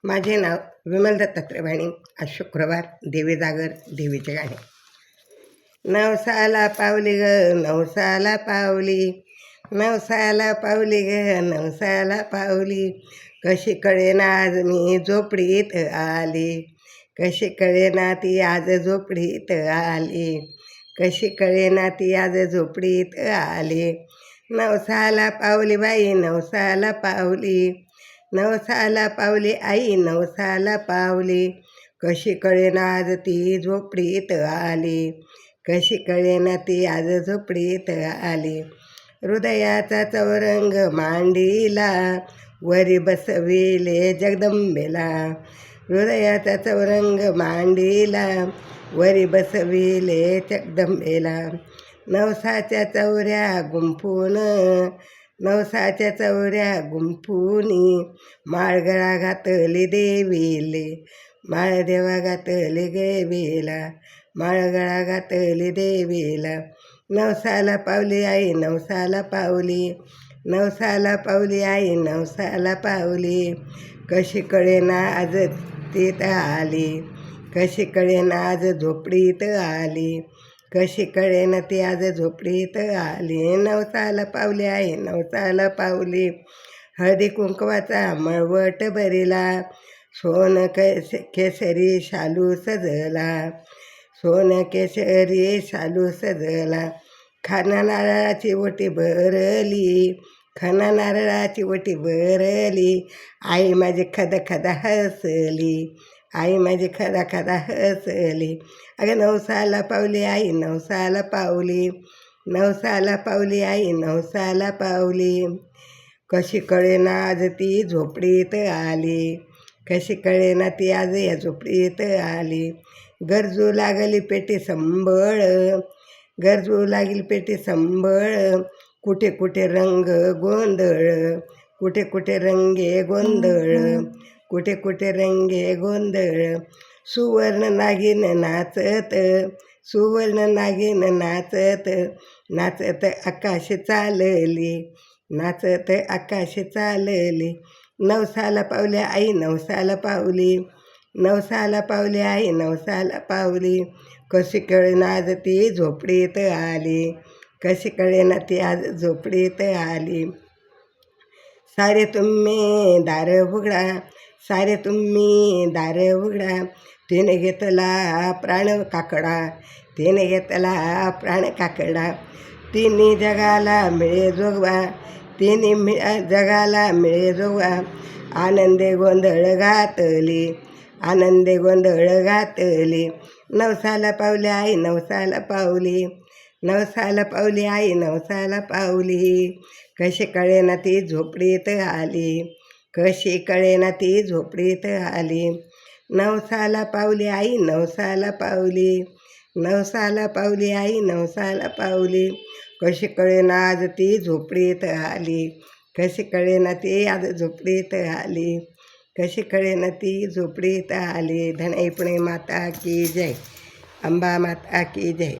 माझे नाव विमल दत्तात्रय वाणी. आज शुक्रवार, देवी जागर, देवीचे गाणे. नवसाला पावली ग, नवसाला पावली, नवसाला पावली ग, नवसाला पावली. कशी कळेना आज मी झोपडीत आली, कशी कळेना ती आज झोपडीत आली, कशी कळेना ती आज झोपडीत आली. नवसाला पावली बाई, नवसाला पावली, नवसाला पावली आई, नवसाला पावली. कशी कळेना आज ती झोपडीत आली, कशी कळेना ती आज झोपडीत आली. हृदयाचा चौरंग मांडीला, वरी बसविले जगदंबेला. हृदयाचा चौरंग मांडीला, वरी बसविले जगदंबेला. नवसाच्या चौऱ्या गुंफून, नवसाच्या चौऱ्या गुंफूनी, माळगळा घातली देवीले, माळदेवा घातली देवीला, माळगळा घातली देवीला. नवसाला पावली आई, नवसाला पावली, नवसाला पावली आई, नवसाला पावली. कशी कळेना आज तीत आली, कशी कळेना आज झोपडीत आली, कशी कळेना ती आज झोपडीत आली. नवसाला पावली आई, नवसाला पावली. हळदी कुंकवाचा मळवट भरिला, सोन केसरी शालू सजला, सोन केसरी शालू सजला. खाना नारळाची ओटी भरली, खाना नारळाची ओटी भरली. आई माझी खदा खदा हसली, आई माझी खदा खदा हसली. अगं नवसाला पावली आई, नवसाला पावली, नवसाला पावली आई, नवसाला पावली. कशी कळेना आज ती झोपडीत आली, कशी कळेना ती आज या झोपडीत आली. गरजू लागली पेटी संबळ, गरजू लागली पेटी संबळ. कुठे कुठे रंग गोंधळ, कुठे कुठे रंगे गोंधळ, कुठे कुठे रंगे गोंधळ. सुवर्ण नागिन नाचत, सुवर्ण नागिन नाचत, नाचत आकाश चालली, नाचत आकाश चालली. नवसाला पावली आई, नवसाला पावली, नवसाला पावली आई, नवसाला पावली. कशी कळेना आज ती झोपडीत आली, कशी कळेना ती आज झोपडीत आली. सारे तुम्ही दार उघडा, सारे तुम्ही दार उघडा. तिने घेतला प्राण काकडा, तिने घेतला प्राण काकडा. तिन्ही जगाला मिळे जोगवा, तिन्ही जगाला मिळे जोगवा. आनंदे गोंधळ घातली, आनंदे गोंधळ घातली. नवसाला पावली आई, नवसाला पावली, नवसाला पावली आई, नवसाला पावली. कशी कळेना ती झोपडीत आली, कशी कळेना ती झोपडीत आली. नवसाला पावली आई, नवसाला पावली, नवसाला पावली आई, नवसाला पावली. कशी कळेना आज ती झोपडीत आली, कशी कळेना ती आज झोपडीत आली, कशी कळेना ती झोपडीत आली. धनई पुणे माता की जय, अंबा माता की जय.